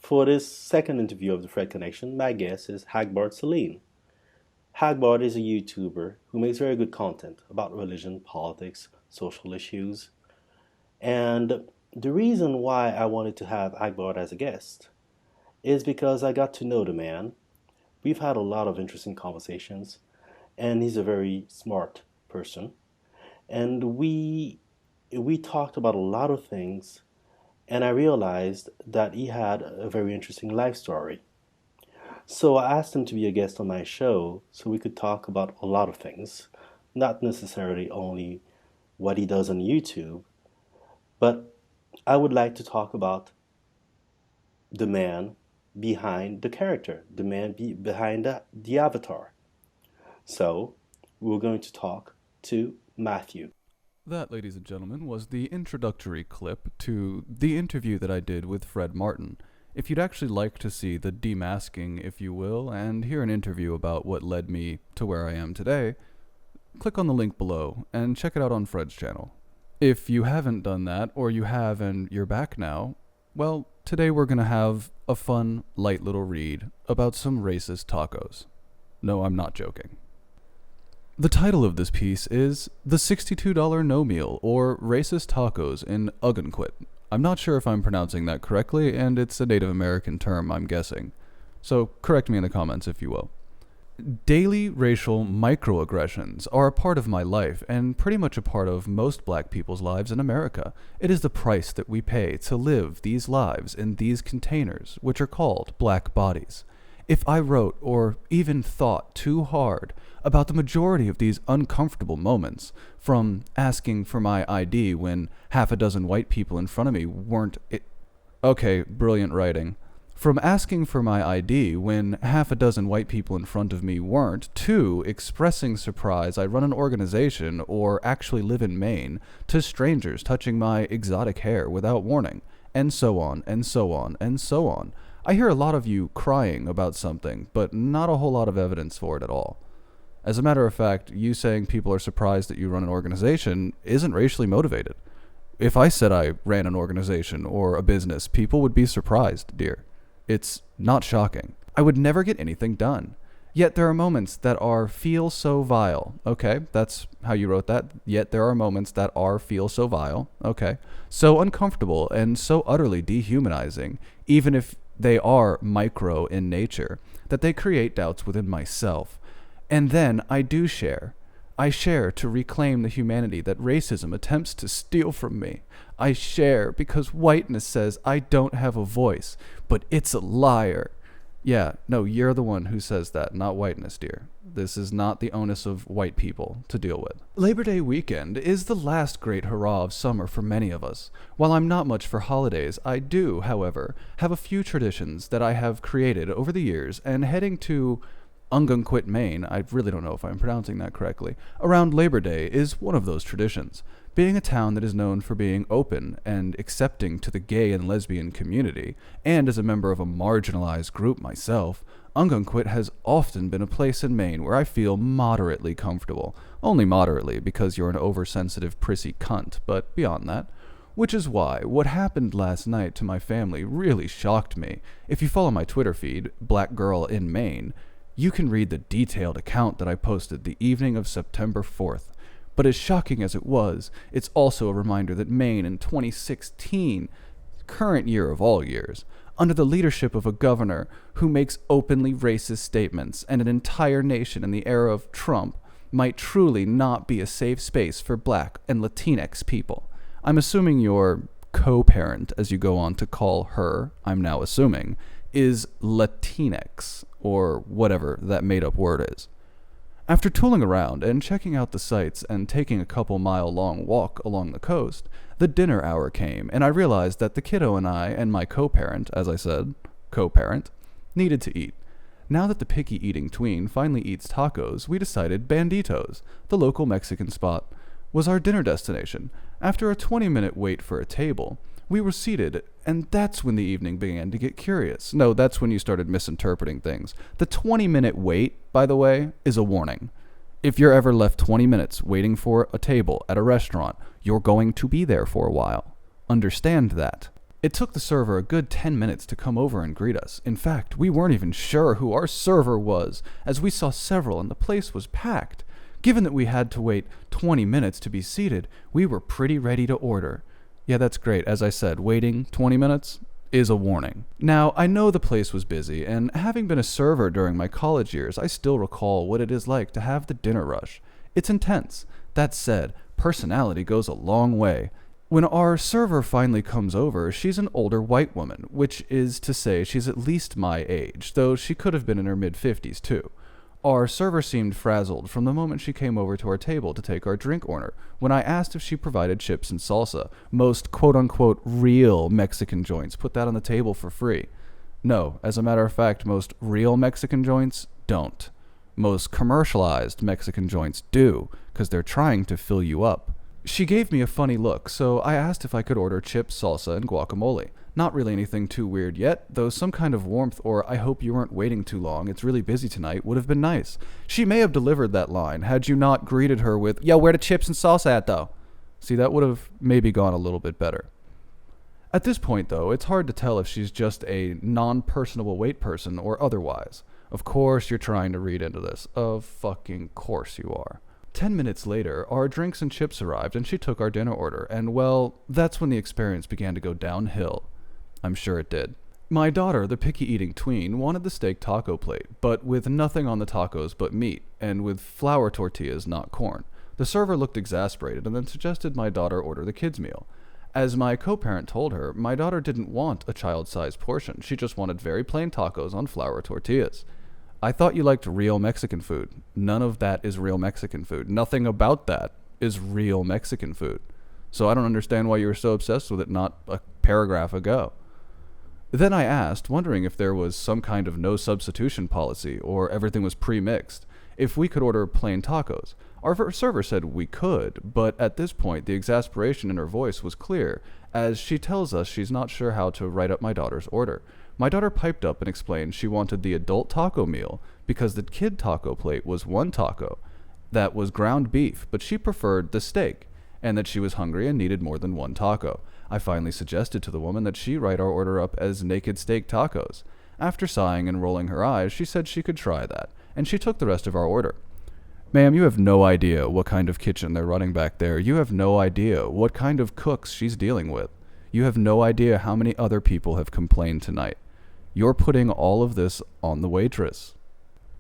For this second interview of the Fred Connection, my guest is Hagbard Celine. Hagbard is a YouTuber who makes very good content about religion, politics, social issues. And the reason why I wanted to have Hagbard as a guest is because I got to know the man. We've had a lot of interesting conversations, and he's a very smart person. And we talked about a lot of things, and I realized that he had a very interesting life story. So I asked him to be a guest on my show so we could talk about a lot of things, not necessarily only what he does on YouTube, but I would like to talk about the man behind the character, the man behind the avatar. So we're going to talk to Matthew. That, ladies and gentlemen, was the introductory clip to the interview that I did with Fred Martin. If you'd actually like to see the demasking, if you will, and hear an interview about what led me to where I am today, click on the link below and check it out on Fred's channel. If you haven't done that, or you have and you're back now, well, today we're going to have a fun, light little read about some racist tacos. No, I'm not joking. The title of this piece is The $62 No Meal, or Racist Tacos in Ogunquit. I'm not sure if I'm pronouncing that correctly, and it's a Native American term, I'm guessing. So correct me in the comments if you will. Daily racial microaggressions are a part of my life, and pretty much a part of most black people's lives in America. It is the price that we pay to live these lives in these containers, which are called black bodies. If I wrote or even thought too hard about the majority of these uncomfortable moments, from asking for my ID when half a dozen white people in front of me weren't Okay, brilliant writing. From asking for my ID when half a dozen white people in front of me weren't, to expressing surprise I run an organization or actually live in Maine, to strangers touching my exotic hair without warning, and so on, and so on, and so on. I hear a lot of you crying about something, but not a whole lot of evidence for it at all. As a matter of fact, you saying people are surprised that you run an organization isn't racially motivated. If I said I ran an organization or a business, people would be surprised, dear. It's not shocking. I would never get anything done. Yet there are moments that are feel so vile. Okay, that's how you wrote that. Yet there are moments that are feel so vile. Okay. So uncomfortable and so utterly dehumanizing, even if they are micro in nature, that they create doubts within myself. And then I do share. I share to reclaim the humanity that racism attempts to steal from me. I share because whiteness says I don't have a voice, but it's a liar. Yeah, no, you're the one who says that, not whiteness, dear. This is not the onus of white people to deal with. Labor Day weekend is the last great hurrah of summer for many of us. While I'm not much for holidays, I do, however, have a few traditions that I have created over the years, and heading to Ogunquit, Maine, I really don't know if I'm pronouncing that correctly, around Labor Day is one of those traditions. Being a town that is known for being open and accepting to the gay and lesbian community, and as a member of a marginalized group myself, Ogunquit has often been a place in Maine where I feel moderately comfortable. Only moderately, because you're an oversensitive prissy cunt, but beyond that. Which is why what happened last night to my family really shocked me. If you follow my Twitter feed, Black Girl in Maine, you can read the detailed account that I posted the evening of September 4th. But as shocking as it was, it's also a reminder that Maine in 2016, current year of all years, under the leadership of a governor who makes openly racist statements and an entire nation in the era of Trump, might truly not be a safe space for Black and Latinx people. I'm assuming your co-parent, as you go on to call her, I'm now assuming, is Latinx, or whatever that made-up word is. After tooling around and checking out the sights and taking a couple-mile-long walk along the coast, the dinner hour came, and I realized that the kiddo and I and my co-parent, as I said, co-parent, needed to eat. Now that the picky-eating tween finally eats tacos, we decided Banditos, the local Mexican spot, was our dinner destination. After a 20-minute wait for a table, we were seated, and that's when the evening began to get curious. No, that's when you started misinterpreting things. The 20-minute wait, by the way, is a warning. If you're ever left 20 minutes waiting for a table at a restaurant, you're going to be there for a while. Understand that. It took the server a good 10 minutes to come over and greet us. In fact, we weren't even sure who our server was, as we saw several and the place was packed. Given that we had to wait 20 minutes to be seated, we were pretty ready to order. Yeah, that's great. As I said, waiting 20 minutes is a warning. Now, I know the place was busy, and having been a server during my college years, I still recall what it is like to have the dinner rush. It's intense. That said, personality goes a long way. When our server finally comes over, she's an older white woman, which is to say she's at least my age, though she could have been in her mid-50s too. Our server seemed frazzled from the moment she came over to our table to take our drink order, when I asked if she provided chips and salsa, most quote-unquote real Mexican joints put that on the table for free. No, as a matter of fact, most real Mexican joints don't. Most commercialized Mexican joints do, because they're trying to fill you up. She gave me a funny look, so I asked if I could order chips, salsa, and guacamole. Not really anything too weird yet, though some kind of warmth or "I hope you weren't waiting too long, it's really busy tonight" would have been nice. She may have delivered that line had you not greeted her with, "Yo, where the chips and salsa at, though?" See, that would have maybe gone a little bit better. At this point, though, it's hard to tell if she's just a non-personable wait person or otherwise. Of course you're trying to read into this. Of fucking course you are. 10 minutes later, our drinks and chips arrived and she took our dinner order, and well, that's when the experience began to go downhill. I'm sure it did. My daughter, the picky-eating tween, wanted the steak taco plate, but with nothing on the tacos but meat, and with flour tortillas, not corn. The server looked exasperated and then suggested my daughter order the kids' meal. As my co-parent told her, my daughter didn't want a child-sized portion. She just wanted very plain tacos on flour tortillas. I thought you liked real Mexican food. None of that is real Mexican food. Nothing about that is real Mexican food. So I don't understand why you were so obsessed with it not a paragraph ago. Then I asked, wondering if there was some kind of no substitution policy or everything was pre-mixed, if we could order plain tacos. Our server said we could, but at this point the exasperation in her voice was clear, as she tells us she's not sure how to write up my daughter's order. My daughter piped up and explained she wanted the adult taco meal because the kid taco plate was one taco that was ground beef, but she preferred the steak, and that she was hungry and needed more than one taco. I finally suggested to the woman that she write our order up as naked steak tacos. After sighing and rolling her eyes, she said she could try that, and she took the rest of our order. Ma'am, you have no idea what kind of kitchen they're running back there. You have no idea what kind of cooks she's dealing with. You have no idea how many other people have complained tonight. You're putting all of this on the waitress.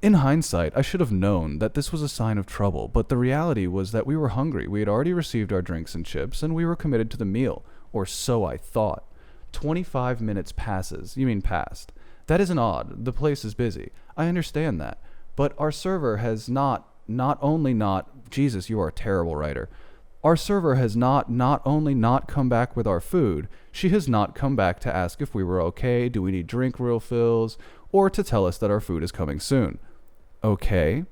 In hindsight, I should have known that this was a sign of trouble, but the reality was that we were hungry. We had already received our drinks and chips, and we were committed to the meal, or so I thought. 25 minutes passes. You mean passed. That isn't odd. The place is busy. I understand that. But our server has Jesus, you are a terrible writer. Our server has not only not come back with our food, she has not come back to ask if we were okay, do we need drink refills, or to tell us that our food is coming soon. Okay,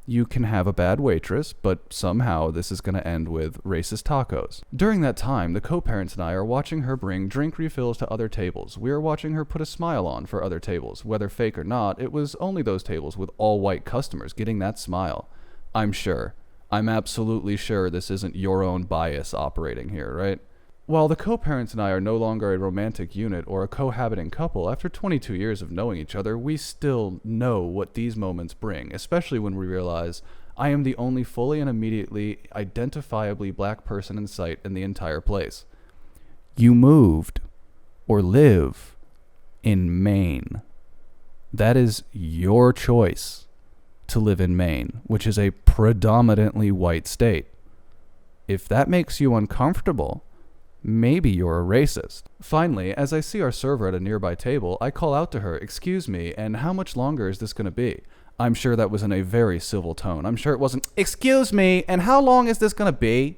you can have a bad waitress, but somehow this is going to end with racist tacos. During that time, the co-parents and I are watching her bring drink refills to other tables. We are watching her put a smile on for other tables. Whether fake or not, it was only those tables with all white customers getting that smile. I'm absolutely sure this isn't your own bias operating here, right? While the co-parents and I are no longer a romantic unit or a cohabiting couple, after 22 years of knowing each other, we still know what these moments bring, especially when we realize I am the only fully and immediately identifiably black person in sight in the entire place. You moved or live in Maine. That is your choice to live in Maine, which is a predominantly white state. If that makes you uncomfortable, maybe you're a racist. Finally, as I see our server at a nearby table, I call out to her, "Excuse me, and how much longer is this going to be?" I'm sure that was in a very civil tone. I'm sure it wasn't, "Excuse me, and how long is this going to be?"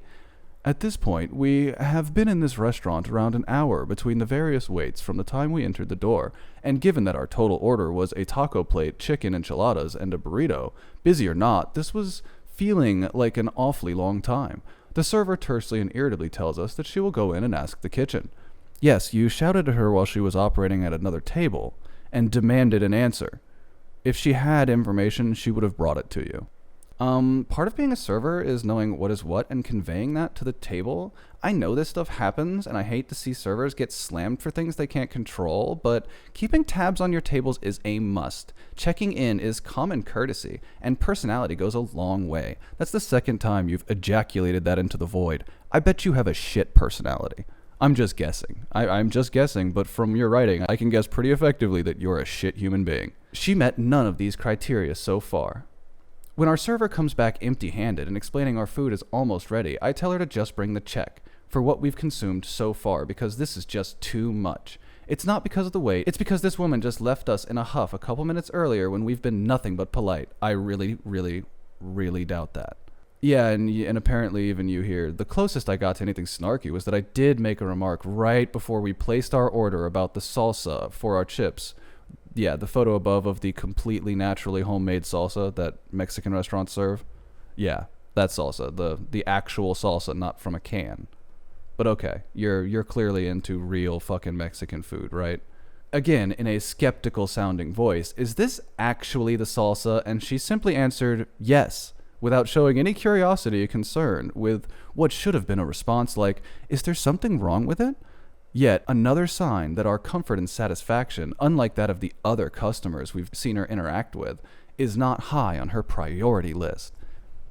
At this point, we have been in this restaurant around an hour between the various waits from the time we entered the door, and given that our total order was a taco plate, chicken enchiladas, and a burrito, busy or not, this was feeling like an awfully long time. The server tersely and irritably tells us that she will go in and ask the kitchen. Yes, you shouted at her while she was operating at another table, and demanded an answer. If she had information, she would have brought it to you. Part of being a server is knowing what is what and conveying that to the table. I know this stuff happens, and I hate to see servers get slammed for things they can't control, but keeping tabs on your tables is a must. Checking in is common courtesy, and personality goes a long way. That's the second time you've ejaculated that into the void. I bet you have a shit personality. I'm just guessing. I'm just guessing, but from your writing, I can guess pretty effectively that you're a shit human being. She met none of these criteria so far. When our server comes back empty-handed and explaining our food is almost ready, I tell her to just bring the check for what we've consumed so far, because this is just too much. It's not because of the wait, it's because this woman just left us in a huff a couple minutes earlier when we've been nothing but polite. I really, really, really doubt that. Yeah, and apparently even you here. The closest I got to anything snarky was that I did make a remark right before we placed our order about the salsa for our chips. Yeah, the photo above of the completely naturally homemade salsa that Mexican restaurants serve. Yeah, that salsa, the actual salsa, not from a can. But okay, you're clearly into real fucking Mexican food, right? Again, in a skeptical sounding voice, is this actually the salsa? And she simply answered yes, without showing any curiosity or concern, with what should have been a response like, is there something wrong with it? Yet another sign that our comfort and satisfaction, unlike that of the other customers we've seen her interact with, is not high on her priority list.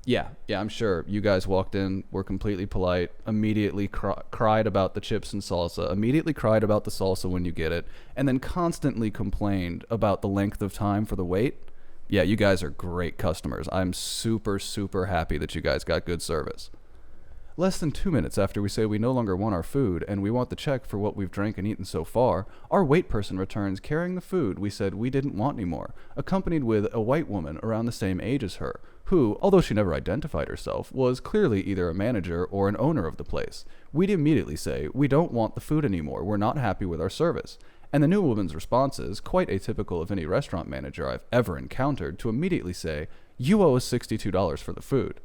Yeah, I'm sure you guys walked in, were completely polite, immediately cried about the chips and salsa, immediately cried about the salsa when you get it, and then constantly complained about the length of time for the wait. Yeah, you guys are great customers. I'm super, super happy that you guys got good service. Less than 2 minutes after we say we no longer want our food and we want the check for what we've drank and eaten so far, our wait person returns carrying the food we said we didn't want anymore, accompanied with a white woman around the same age as her, who, although she never identified herself, was clearly either a manager or an owner of the place. We'd immediately say, we don't want the food anymore, we're not happy with our service. And the new woman's response is, quite atypical of any restaurant manager I've ever encountered, to immediately say, you owe us $62 for the food.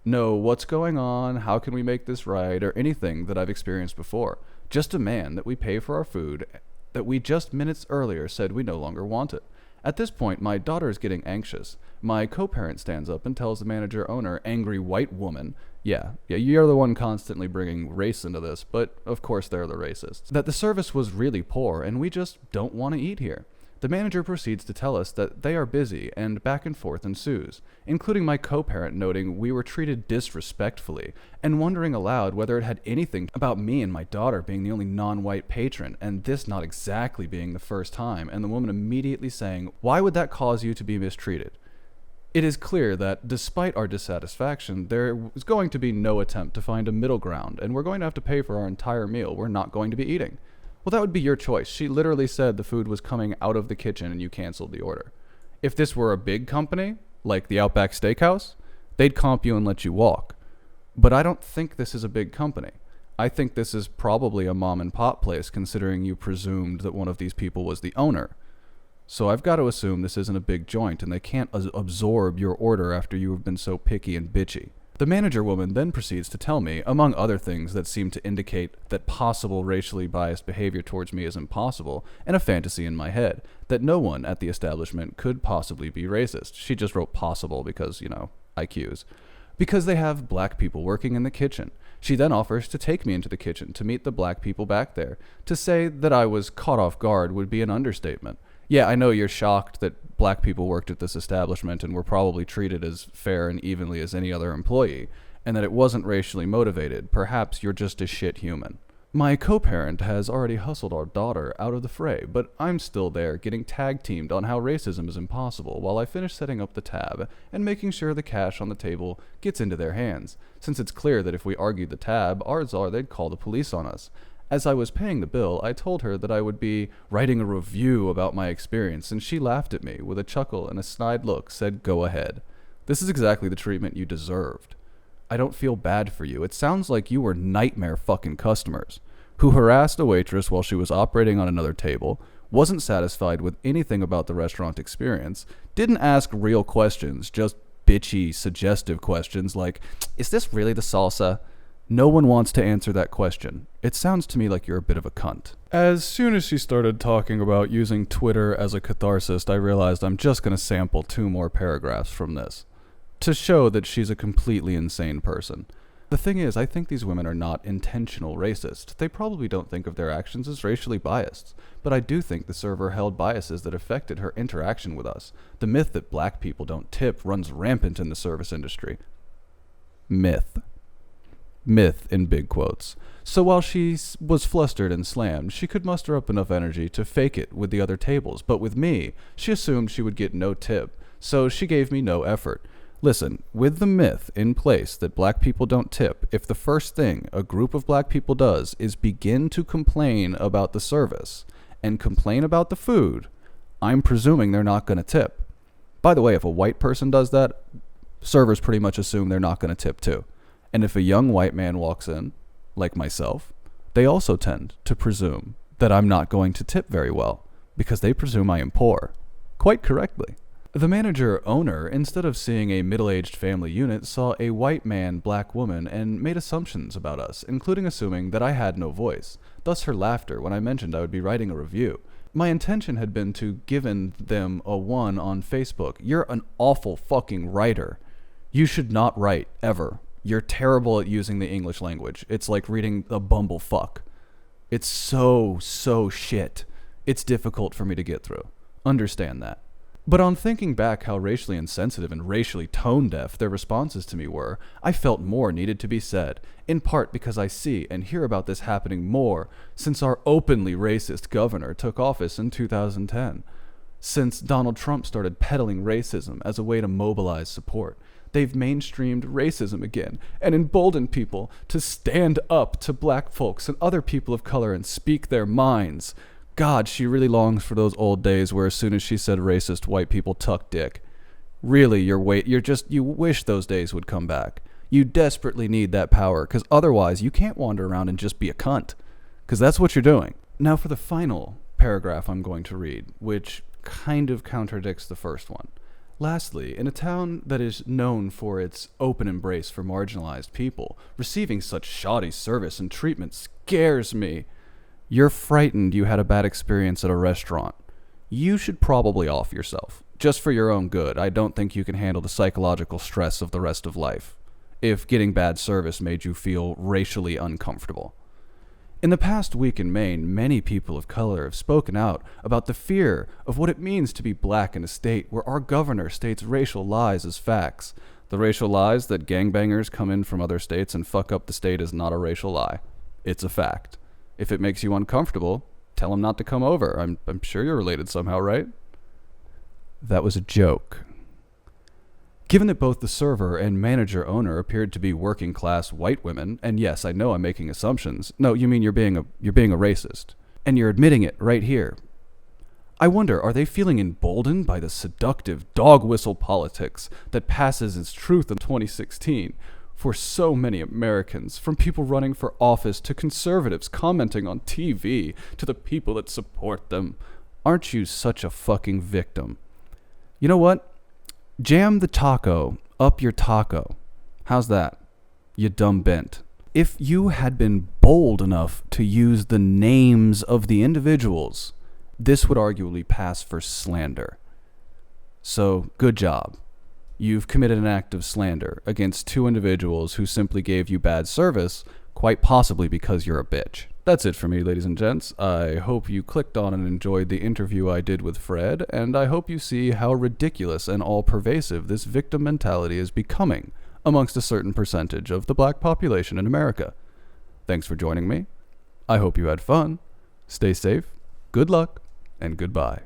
No, what's going on, how can we make this right, or anything that I've experienced before. Just demand that we pay for our food that we just minutes earlier said we no longer wanted. At this point, my daughter is getting anxious. My co-parent stands up and tells the manager-owner, angry white woman, yeah, you're the one constantly bringing race into this, but of course they're the racists, that the service was really poor and we just don't want to eat here. The manager proceeds to tell us that they are busy, and back and forth ensues, including my co-parent noting we were treated disrespectfully, and wondering aloud whether it had anything about me and my daughter being the only non-white patron, and this not exactly being the first time, and the woman immediately saying, why would that cause you to be mistreated? It is clear that, despite our dissatisfaction, there was going to be no attempt to find a middle ground, and we're going to have to pay for our entire meal we're not going to be eating. Well, that would be your choice. She literally said the food was coming out of the kitchen and you canceled the order. If this were a big company, like the Outback Steakhouse, they'd comp you and let you walk. But I don't think this is a big company. I think this is probably a mom and pop place, considering you presumed that one of these people was the owner. So I've got to assume this isn't a big joint and they can't absorb your order after you have been so picky and bitchy. The manager woman then proceeds to tell me, among other things that seem to indicate that possible racially biased behavior towards me is impossible, and a fantasy in my head, that no one at the establishment could possibly be racist. She just wrote possible because, IQs. Because they have black people working in the kitchen. She then offers to take me into the kitchen to meet the black people back there. To say that I was caught off guard would be an understatement. Yeah, I know you're shocked that black people worked at this establishment and were probably treated as fair and evenly as any other employee, and that it wasn't racially motivated. Perhaps you're just a shit human. My co-parent has already hustled our daughter out of the fray, but I'm still there getting tag-teamed on how racism is impossible while I finish setting up the tab and making sure the cash on the table gets into their hands, since it's clear that if we argued the tab, odds are they'd call the police on us. As I was paying the bill, I told her that I would be writing a review about my experience, and she laughed at me with a chuckle and a snide look, said, go ahead. This is exactly the treatment you deserved. I don't feel bad for you. It sounds like you were nightmare fucking customers who harassed a waitress while she was operating on another table, wasn't satisfied with anything about the restaurant experience, didn't ask real questions, just bitchy, suggestive questions like, is this really the salsa? No one wants to answer that question. It sounds to me like you're a bit of a cunt. As soon as she started talking about using Twitter as a catharsis, I realized I'm just going to sample 2 more paragraphs from this. to show that she's a completely insane person. The thing is, I think these women are not intentional racist. They probably don't think of their actions as racially biased. But I do think the server held biases that affected her interaction with us. The myth that black people don't tip runs rampant in the service industry. Myth. Myth in big quotes. So while she was flustered and slammed, she could muster up enough energy to fake it with the other tables. But with me, she assumed she would get no tip, so she gave me no effort. Listen, with the myth in place that black people don't tip, if the first thing a group of black people does is begin to complain about the service and complain about the food, I'm presuming they're not going to tip. By the way, if a white person does that, servers pretty much assume they're not going to tip too. And if a young white man walks in, like myself, they also tend to presume that I'm not going to tip very well because they presume I am poor. Quite correctly. The manager-owner, instead of seeing a middle-aged family unit, saw a white man, black woman, and made assumptions about us, including assuming that I had no voice. Thus her laughter when I mentioned I would be writing a review. My intention had been to give them a 1 on Facebook. You're an awful fucking writer. You should not write, ever. You're terrible at using the English language. It's like reading a bumblefuck. It's so shit. It's difficult for me to get through. Understand that. But on thinking back how racially insensitive and racially tone-deaf their responses to me were, I felt more needed to be said, in part because I see and hear about this happening more since our openly racist governor took office in 2010. Since Donald Trump started peddling racism as a way to mobilize support, they've mainstreamed racism again and emboldened people to stand up to black folks and other people of color and speak their minds. God, she really longs for those old days where as soon as she said racist, white people tuck dick. Really, you wish those days would come back. You desperately need that power, because otherwise you can't wander around and just be a cunt. Because that's what you're doing. Now for the final paragraph I'm going to read, which kind of contradicts the first one. Lastly, in a town that is known for its open embrace for marginalized people, receiving such shoddy service and treatment scares me. You're frightened you had a bad experience at a restaurant. You should probably off yourself. Just for your own good, I don't think you can handle the psychological stress of the rest of life, if getting bad service made you feel racially uncomfortable. In the past week in Maine, many people of color have spoken out about the fear of what it means to be black in a state where our governor states racial lies as facts. The racial lies that gangbangers come in from other states and fuck up the state is not a racial lie. It's a fact. If it makes you uncomfortable, tell them not to come over. I'm sure you're related somehow, right? That was a joke. Given that both the server and manager-owner appeared to be working-class white women, and yes, I know I'm making assumptions. No, you mean you're being a racist. And you're admitting it right here. I wonder, are they feeling emboldened by the seductive dog whistle politics that passes as truth in 2016? For so many Americans, from people running for office to conservatives commenting on TV to the people that support them. Aren't you such a fucking victim? You know what? Jam the taco up your taco. How's that? You dumb bent. If you had been bold enough to use the names of the individuals, this would arguably pass for slander. So, good job. You've committed an act of slander against 2 individuals who simply gave you bad service, quite possibly because you're a bitch. That's it for me, ladies and gents. I hope you clicked on and enjoyed the interview I did with Fred, and I hope you see how ridiculous and all-pervasive this victim mentality is becoming amongst a certain percentage of the black population in America. Thanks for joining me. I hope you had fun. Stay safe, good luck, and goodbye.